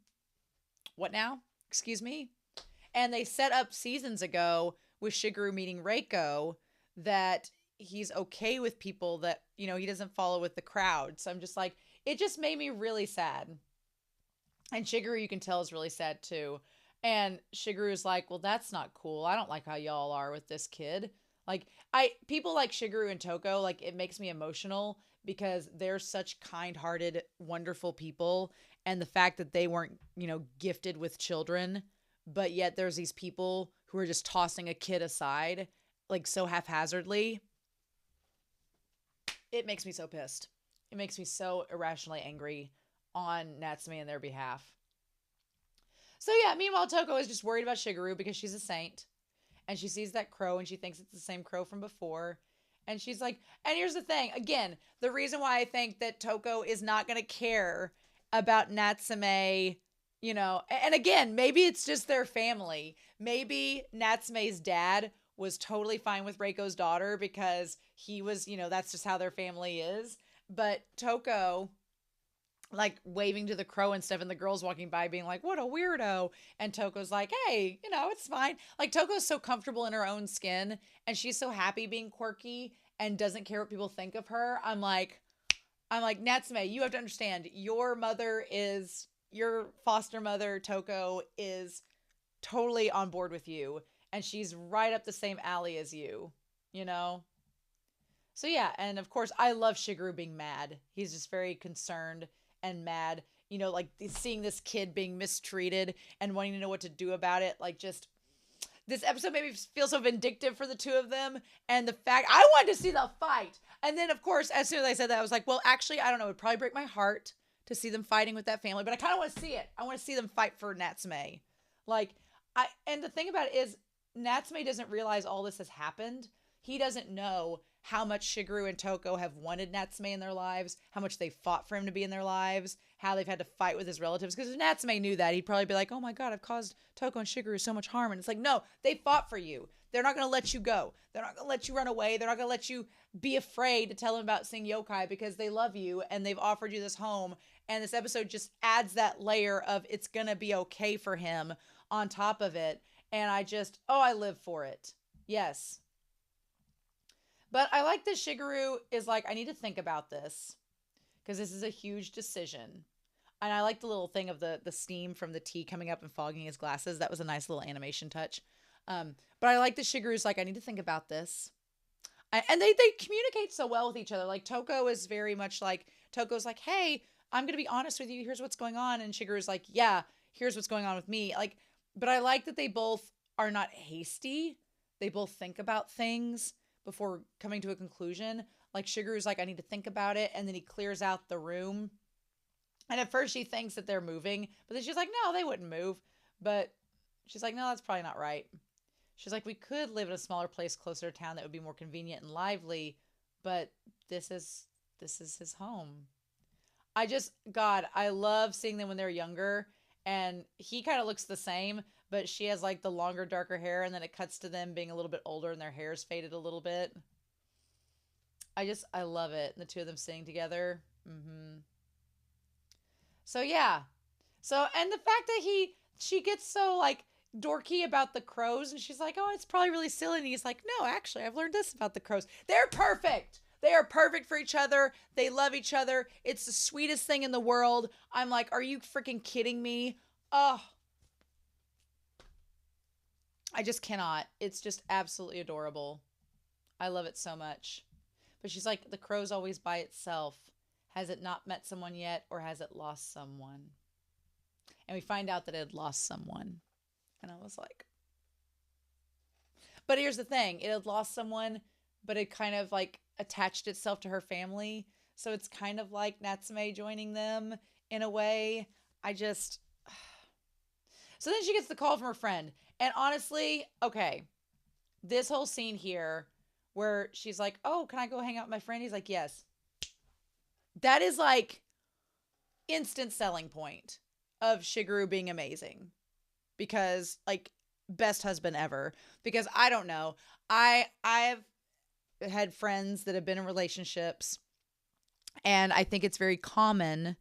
What now? Excuse me? And they set up seasons ago with Shigeru meeting Reiko that he's okay with people that, he doesn't follow with the crowd. So I'm just like, it just made me really sad. And Shigeru, you can tell, is really sad too. And Shigeru's like, well, that's not cool. I don't like how y'all are with this kid. Like people like Shigeru and Touko, like it makes me emotional because they're such kind-hearted, wonderful people, and the fact that they weren't, gifted with children, but yet there's these people who are just tossing a kid aside like so haphazardly. It makes me so pissed. It makes me so irrationally angry on Natsume and their behalf. So yeah, meanwhile, Touko is just worried about Shigeru because she's a saint. And she sees that crow and she thinks it's the same crow from before. And she's like, and here's the thing. Again, the reason why I think that Touko is not going to care about Natsume, and again, maybe it's just their family. Maybe Natsume's dad was totally fine with Reiko's daughter because he was, that's just how their family is. But Touko, like waving to the crow and stuff, and the girls walking by being like, what a weirdo. And Toko's like, hey, it's fine. Like Toko's so comfortable in her own skin and she's so happy being quirky and doesn't care what people think of her. I'm like, Natsume, you have to understand, your foster mother, Touko, is totally on board with you. And she's right up the same alley as you, So yeah, and of course, I love Shigeru being mad. He's just very concerned and mad, like seeing this kid being mistreated and wanting to know what to do about it. Like just, this episode made me feel so vindictive for the two of them. And the fact, I wanted to see the fight. And then of course, as soon as I said that, I was like, well, actually, I don't know. It would probably break my heart to see them fighting with that family, but I kind of want to see it. I want to see them fight for Natsume. And the thing about it is, Natsume doesn't realize all this has happened. He doesn't know how much Shigeru and Touko have wanted Natsume in their lives, how much they fought for him to be in their lives, how they've had to fight with his relatives. Because if Natsume knew that, he'd probably be like, oh my God, I've caused Touko and Shigeru so much harm. And it's like, no, they fought for you. They're not going to let you go. They're not going to let you run away. They're not going to let you be afraid to tell them about seeing yokai because they love you and they've offered you this home. And this episode just adds that layer of it's going to be okay for him on top of it. And I live for it. Yes. But I like that Shigeru is like, I need to think about this because this is a huge decision. And I like the little thing of the steam from the tea coming up and fogging his glasses. That was a nice little animation touch. But I like that Shigeru's like, I need to think about this. And they communicate so well with each other. Like Touko is very much like, Toko's like, hey, I'm going to be honest with you. Here's what's going on. And Shigeru's like, yeah, here's what's going on with me. But I like that they both are not hasty. They both think about things before coming to a conclusion. Like Shigeru's like, I need to think about it. And then he clears out the room. And at first she thinks that they're moving, but then she's like, no, they wouldn't move. But she's like, no, that's probably not right. She's like, we could live in a smaller place closer to town that would be more convenient and lively, but this is his home. I love seeing them when they're younger, and he kind of looks the same, but she has like the longer, darker hair, and then it cuts to them being a little bit older and their hair's faded a little bit. I love it. And the two of them sitting together. So yeah. And the fact that she gets so like dorky about the crows, and she's like, oh, it's probably really silly. And he's like, no, actually, I've learned this about the crows. They're perfect. They are perfect for each other. They love each other. It's the sweetest thing in the world. I'm like, are you freaking kidding me? Oh, I just cannot. It's just absolutely adorable. I love it so much. But she's like, the crow's always by itself. Has it not met someone yet, or has it lost someone? And we find out that it had lost someone. And I was like, but here's the thing. It had lost someone, but it kind of like attached itself to her family. So it's kind of like Natsume joining them in a way. So then she gets the call from her friend. And honestly, okay, this whole scene here where she's like, oh, can I go hang out with my friend? He's like, yes. That is like instant selling point of Shigeru being amazing. Because like best husband ever. Because I don't know. I've had friends that have been in relationships, and I think it's very common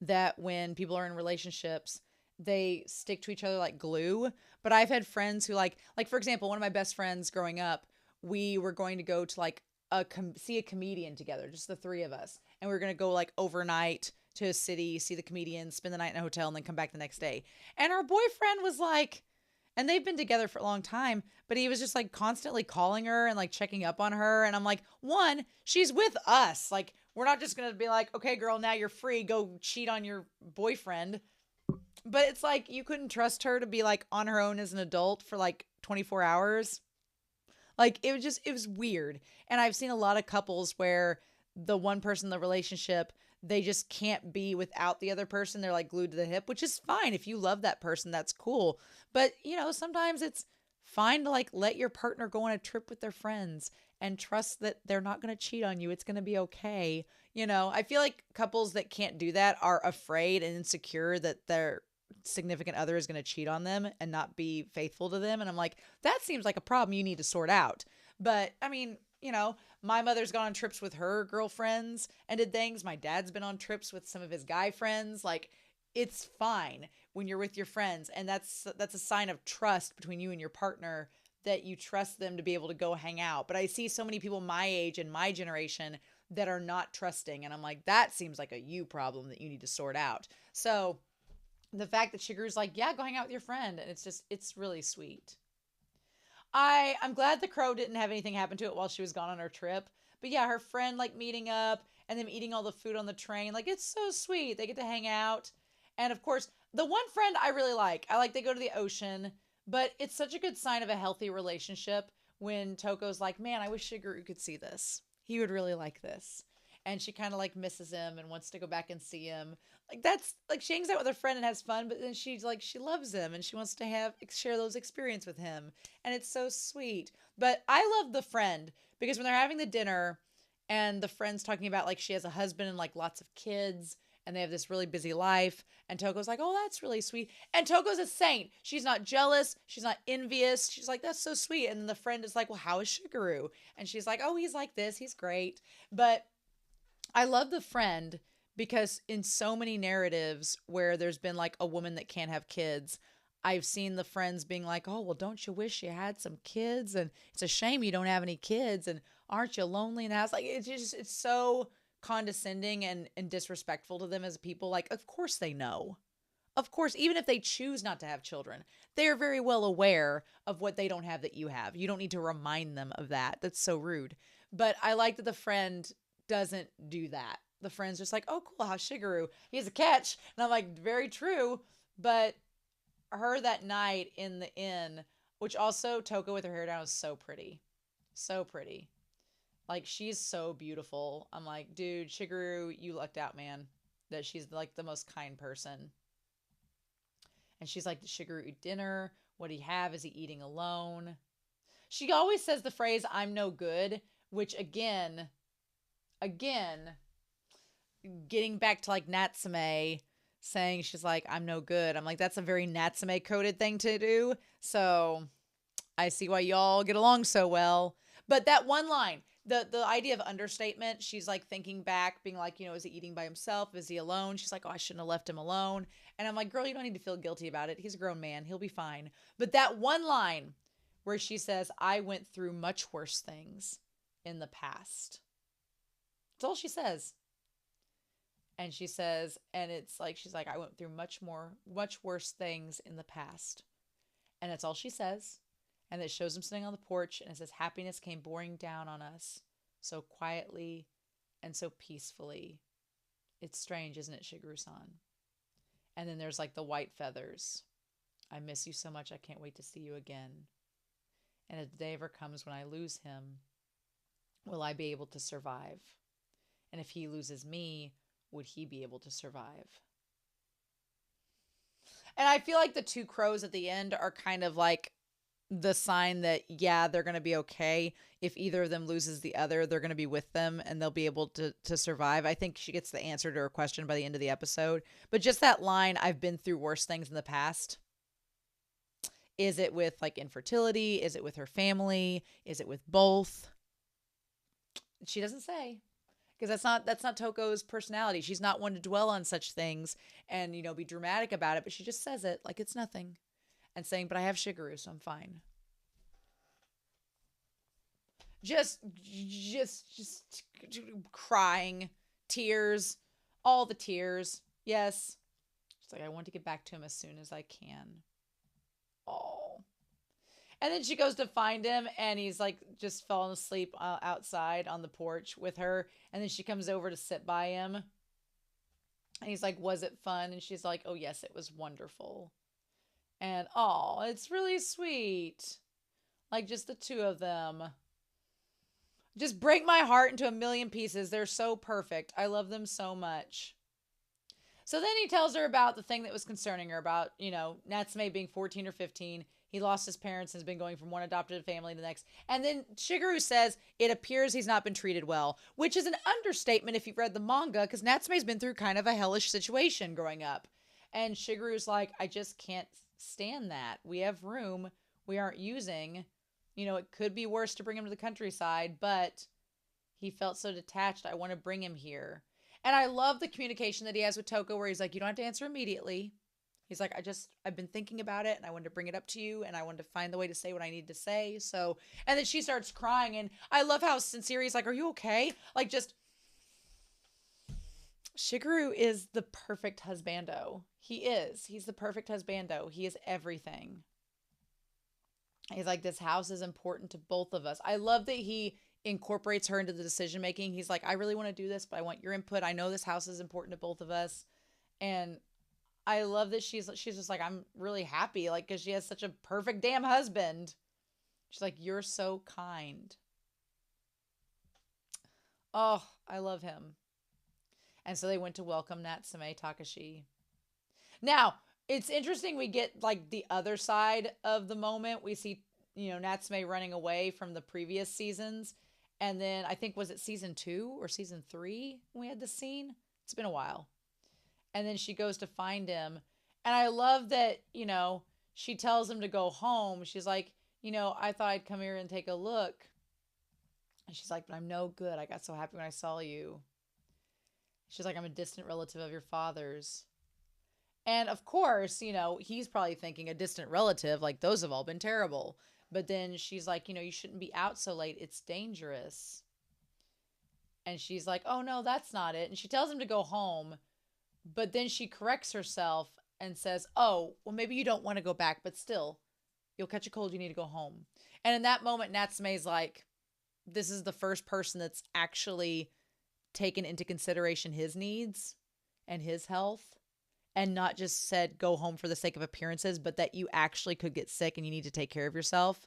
that when people are in relationships, they stick to each other like glue. But I've had friends who like for example, one of my best friends growing up, we were going to go to like see a comedian together, just the three of us. And we were going to go like overnight to a city, see the comedian, spend the night in a hotel, and then come back the next day. And our boyfriend was like, And they've been together for a long time, but he was just like constantly calling her and like checking up on her. And I'm like, one, she's with us. Like, we're not just going to be like, okay, girl, now you're free. Go cheat on your boyfriend. But it's like you couldn't trust her to be like on her own as an adult for like 24 hours. Like it was weird. And I've seen a lot of couples where the one person in the relationship, they just can't be without the other person. They're like glued to the hip, which is fine. If you love that person, that's cool. But, sometimes it's fine to like let your partner go on a trip with their friends and trust that they're not going to cheat on you. It's going to be okay. I feel like couples that can't do that are afraid and insecure that their significant other is going to cheat on them and not be faithful to them. And I'm like, that seems like a problem you need to sort out. But I mean, my mother's gone on trips with her girlfriends and did things. My dad's been on trips with some of his guy friends. Like, it's fine when you're with your friends. And that's a sign of trust between you and your partner, that you trust them to be able to go hang out. But I see so many people my age and my generation that are not trusting. And I'm like, that seems like a you problem that you need to sort out. So the fact that Shigeru's like, yeah, go hang out with your friend. And it's really sweet. I'm glad the crow didn't have anything happen to it while she was gone on her trip. But yeah, her friend like meeting up and them eating all the food on the train. Like, it's so sweet. They get to hang out. And of course, the one friend I really like, they go to the ocean, but it's such a good sign of a healthy relationship when Toko's like, man, I wish Shigeru could see this. He would really like this. And she kind of like misses him and wants to go back and see him. Like, that's like, she hangs out with her friend and has fun, but then she's like, she loves him and she wants to share those experiences with him. And it's so sweet. But I love the friend because when they're having the dinner and the friend's talking about like she has a husband and like lots of kids and they have this really busy life, and Toko's like, oh, that's really sweet. And Toko's a saint. She's not jealous. She's not envious. She's like, that's so sweet. And then the friend is like, well, how is Shigeru? And she's like, oh, he's like this. He's great. But I love the friend because in so many narratives where there's been like a woman that can't have kids, I've seen the friends being like, oh, well, don't you wish you had some kids? And it's a shame you don't have any kids. And aren't you lonely in the house? Like, it's so condescending and disrespectful to them as people. Like, of course they know. Of course, even if they choose not to have children, they are very well aware of what they don't have that you have. You don't need to remind them of that. That's so rude. But I like that the friend doesn't do that. The friend's just like, oh, cool, how's Shigeru? He has a catch. And I'm like, very true. But her that night in the inn, which also Touko with her hair down is so pretty. So pretty. Like, she's so beautiful. I'm like, dude, Shigeru, you lucked out, man. That she's like the most kind person. And she's like, did Shigeru eat dinner? What do you have? Is he eating alone? She always says the phrase, I'm no good, which again, getting back to like Natsume saying she's like, I'm no good. I'm like, that's a very Natsume coded thing to do. So I see why y'all get along so well. But that one line, the idea of understatement, she's like thinking back, being like, is he eating by himself? Is he alone? She's like, oh, I shouldn't have left him alone. And I'm like, girl, you don't need to feel guilty about it. He's a grown man. He'll be fine. But that one line where she says, I went through much worse things in the past. That's all she says. And she says, and it's like, she's like, I went through much worse things in the past. And that's all she says. And it shows him sitting on the porch and it says, happiness came pouring down on us so quietly and so peacefully. It's strange, isn't it, Shigeru-san? And then there's like the white feathers. I miss you so much. I can't wait to see you again. And if the day ever comes when I lose him, will I be able to survive? And if he loses me, would he be able to survive? And I feel like the two crows at the end are kind of like the sign that, yeah, they're going to be okay. If either of them loses the other, they're going to be with them and they'll be able to survive. I think she gets the answer to her question by the end of the episode. But just that line, I've been through worse things in the past. Is it with like infertility? Is it with her family? Is it with both? She doesn't say. Because that's not Toko's personality. She's not one to dwell on such things and, be dramatic about it. But she just says it like it's nothing. And saying, but I have Shigeru, so I'm fine. Just crying, tears, all the tears. Yes. She's like, I want to get back to him as soon as I can. Oh. And then she goes to find him, and he's like just falling asleep outside on the porch with her. And then she comes over to sit by him. And he's like, was it fun? And she's like, oh, yes, it was wonderful. And oh, it's really sweet. Like just the two of them. Just break my heart into a million pieces. They're so perfect. I love them so much. So then he tells her about the thing that was concerning her about, Natsume being 14 or 15. He lost his parents and has been going from one adopted family to the next. And then Shigeru says it appears he's not been treated well, which is an understatement if you've read the manga, because Natsume's been through kind of a hellish situation growing up. And Shigeru's like, I just can't stand that. We have room we aren't using. It could be worse to bring him to the countryside, but he felt so detached. I want to bring him here. And I love the communication that he has with Touko where he's like, you don't have to answer immediately. He's like, I've been thinking about it and I wanted to bring it up to you and I wanted to find the way to say what I need to say. So, and then she starts crying and I love how sincere he's like, are you okay? Like Shigeru is the perfect husbando. He is. He's the perfect husbando. He is everything. He's like, this house is important to both of us. I love that he incorporates her into the decision making. He's like, I really want to do this, but I want your input. I know this house is important to both of us. And I love that she's just like, I'm really happy, like, because she has such a perfect damn husband. She's like, you're so kind. Oh, I love him. And so they went to welcome Natsume Takashi. Now, it's interesting we get like the other side of the moment. We see, Natsume running away from the previous seasons. And then I think, was it season 2 or season 3 when we had the scene? It's been a while. And then she goes to find him. And I love that, she tells him to go home. She's like, I thought I'd come here and take a look. And she's like, but I'm no good. I got so happy when I saw you. She's like, I'm a distant relative of your father's. And of course, he's probably thinking a distant relative, like those have all been terrible. But then she's like, you shouldn't be out so late. It's dangerous. And she's like, oh no, that's not it. And she tells him to go home. But then she corrects herself and says, oh, well, maybe you don't want to go back, but still, you'll catch a cold. You need to go home. And in that moment, Natsume's like, this is the first person that's actually taken into consideration his needs and his health. And not just said, go home for the sake of appearances, but that you actually could get sick and you need to take care of yourself.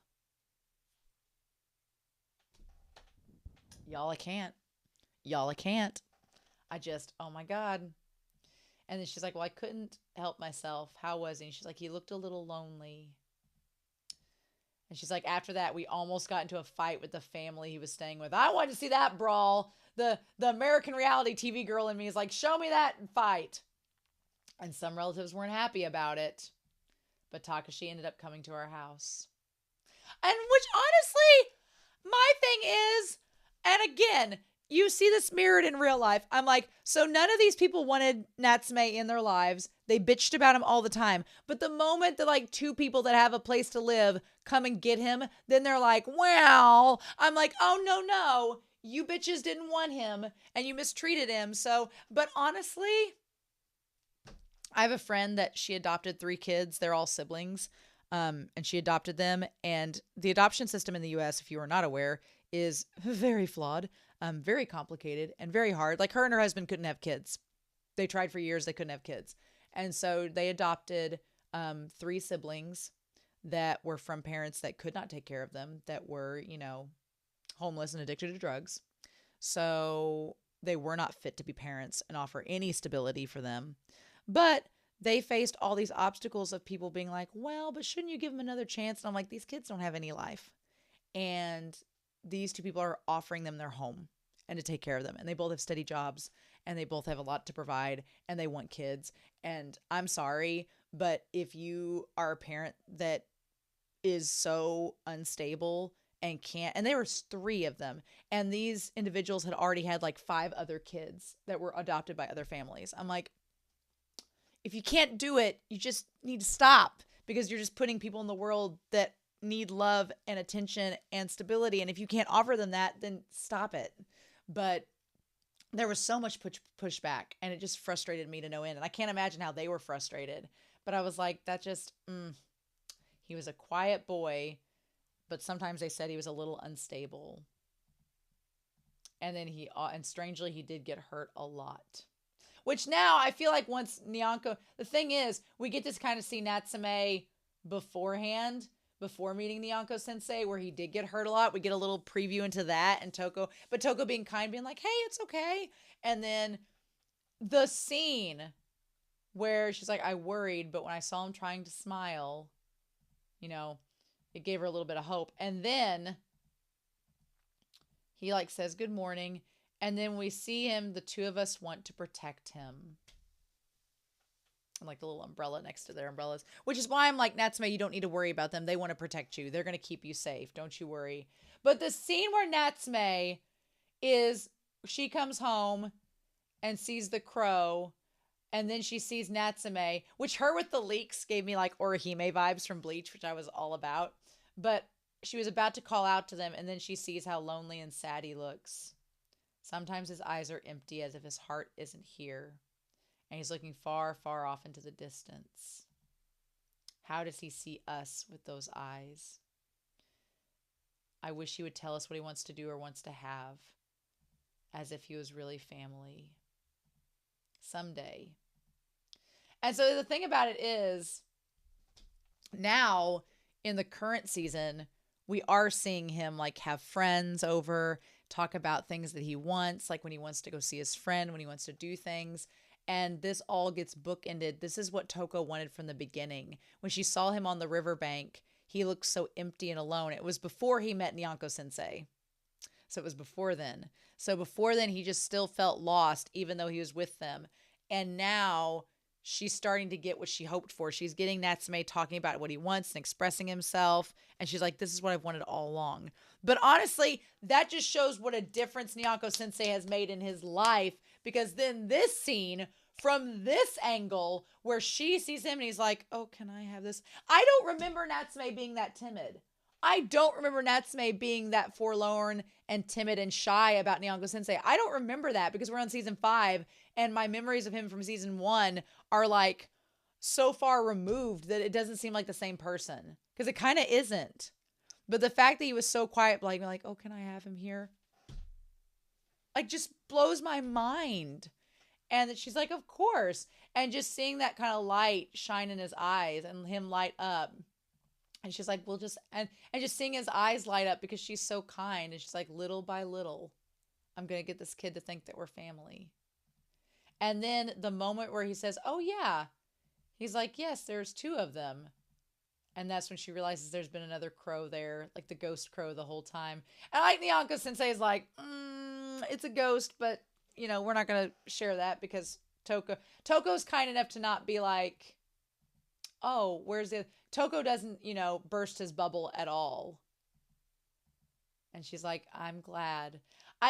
Y'all, I can't. Oh my God. And then she's like, well, I couldn't help myself. How was he? And she's like, he looked a little lonely. And she's like, after that, we almost got into a fight with the family he was staying with. I wanted to see that brawl. The American reality TV girl in me is like, show me that fight. And some relatives weren't happy about it. But Takashi ended up coming to our house. And which honestly, my thing is, and again, you see this mirrored in real life. I'm like, so none of these people wanted Natsume in their lives. They bitched about him all the time. But the moment that like two people that have a place to live come and get him, then they're like, well, I'm like, oh, no. You bitches didn't want him and you mistreated him. So, but honestly, I have a friend that she adopted 3 kids. They're all siblings. And she adopted them. And the adoption system in the US, if you are not aware, is very flawed, very complicated, and very hard. Like her and her husband couldn't have kids. They tried for years. They couldn't have kids. And so they adopted 3 siblings that were from parents that could not take care of them, that were, homeless and addicted to drugs. So they were not fit to be parents and offer any stability for them. But they faced all these obstacles of people being like, well, but shouldn't you give them another chance? And I'm like, these kids don't have any life. And these 2 people are offering them their home and to take care of them. And they both have steady jobs and they both have a lot to provide and they want kids. And I'm sorry, but if you are a parent that is so unstable and can't, and there were 3 of them, and these individuals had already had like 5 other kids that were adopted by other families. I'm like, if you can't do it, you just need to stop, because you're just putting people in the world that need love and attention and stability. And if you can't offer them that, then stop it. But there was so much pushback and it just frustrated me to no end. And I can't imagine how they were frustrated, but I was like, that just, He was a quiet boy, but sometimes they said he was a little unstable. And then and strangely, he did get hurt a lot. Which now I feel like once Nyanko, the thing is, we get to kind of see Natsume beforehand, before meeting Nyanko Sensei, where he did get hurt a lot. We get a little preview into that, and Touko being kind, being like, hey, it's okay. And then the scene where she's like, I worried, but when I saw him trying to smile, it gave her a little bit of hope. And then he says good morning. And then we see him, the two of us want to protect him. And the little umbrella next to their umbrellas, which is why I'm like, Natsume, you don't need to worry about them. They want to protect you. They're going to keep you safe. Don't you worry. But the scene where Natsume she comes home and sees the crow, and then she sees Natsume, which her with the leaks gave me Orihime vibes from Bleach, which I was all about. But she was about to call out to them, and then she sees how lonely and sad he looks. Sometimes his eyes are empty, as if his heart isn't here. And he's looking far, far off into the distance. How does he see us with those eyes? I wish he would tell us what he wants to do or wants to have, as if he was really family. Someday. And so the thing about it is, now in the current season, we are seeing him have friends over, talk about things that he wants, when he wants to go see his friend, when he wants to do things. And this all gets bookended. This is what Touko wanted from the beginning. When she saw him on the riverbank, he looked so empty and alone. It was before he met Nyanko Sensei. So it was before then. So before then, he just still felt lost, even though he was with them. And now she's starting to get what she hoped for. She's getting Natsume talking about what he wants and expressing himself. And she's like, this is what I've wanted all along. But honestly, that just shows what a difference Nyanko Sensei has made in his life. Because then this scene, from this angle, where she sees him and he's like, oh, can I have this? I don't remember Natsume being that timid. I don't remember Natsume being that forlorn and timid and shy about Nyanko Sensei. I don't remember that because we're on season 5 and my memories of him from season 1 are so far removed that it doesn't seem like the same person, because it kind of isn't. But the fact that he was so quiet, oh, can I have him here? Just blows my mind. And that she's like, of course. And just seeing that kind of light shine in his eyes and him light up. And she's like, and just seeing his eyes light up because she's so kind. And she's like, little by little, I'm going to get this kid to think that we're family. And then the moment where he says, oh yeah, he's like, yes, there's 2 of them. And that's when she realizes there's been another crow there, the ghost crow the whole time. And Nyanko Sensei is like, it's a ghost, but we're not going to share that because Toko's kind enough to not be like, oh, where's the... Touko doesn't, burst his bubble at all. And she's like, I'm glad.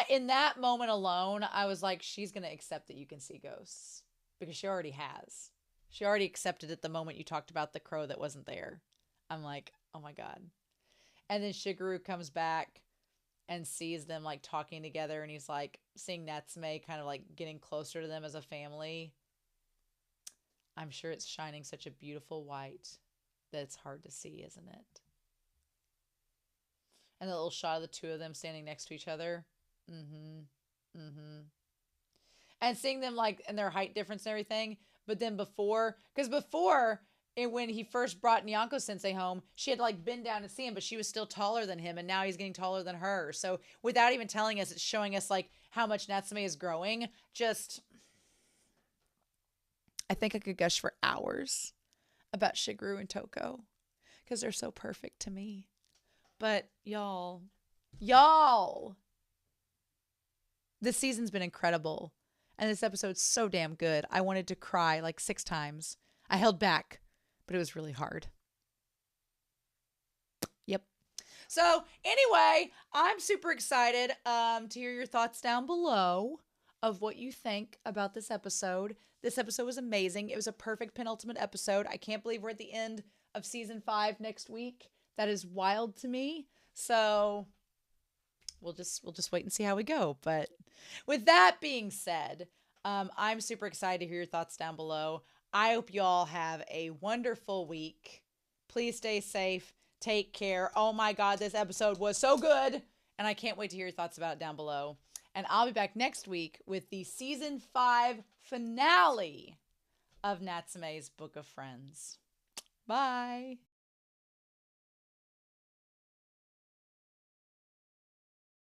In that moment alone, I was like, she's going to accept that you can see ghosts. Because she already has. She already accepted it the moment you talked about the crow that wasn't there. I'm like, oh my God. And then Shigeru comes back and sees them talking together. And he's seeing Natsume kind of getting closer to them as a family. I'm sure it's shining such a beautiful white that it's hard to see, isn't it? And the little shot of the 2 of them standing next to each other. And seeing them and their height difference and everything. But then before, when he first brought Nyanko Sensei home, she had been down to see him, but she was still taller than him. And now he's getting taller than her. So without even telling us, it's showing us how much Natsume is growing. I think I could gush for hours about Shigeru and Touko because they're so perfect to me. But y'all, this season's been incredible. And this episode's so damn good. I wanted to cry 6 times. I held back, but it was really hard. Yep. So anyway, I'm super excited to hear your thoughts down below of what you think about this episode. This episode was amazing. It was a perfect penultimate episode. I can't believe we're at the end of season 5 next week. That is wild to me. So we'll just wait and see how we go. But with that being said, I'm super excited to hear your thoughts down below. I hope you all have a wonderful week. Please stay safe. Take care. Oh my God, this episode was so good. And I can't wait to hear your thoughts about it down below. And I'll be back next week with the season 5 finale of Natsume's Book of Friends. Bye.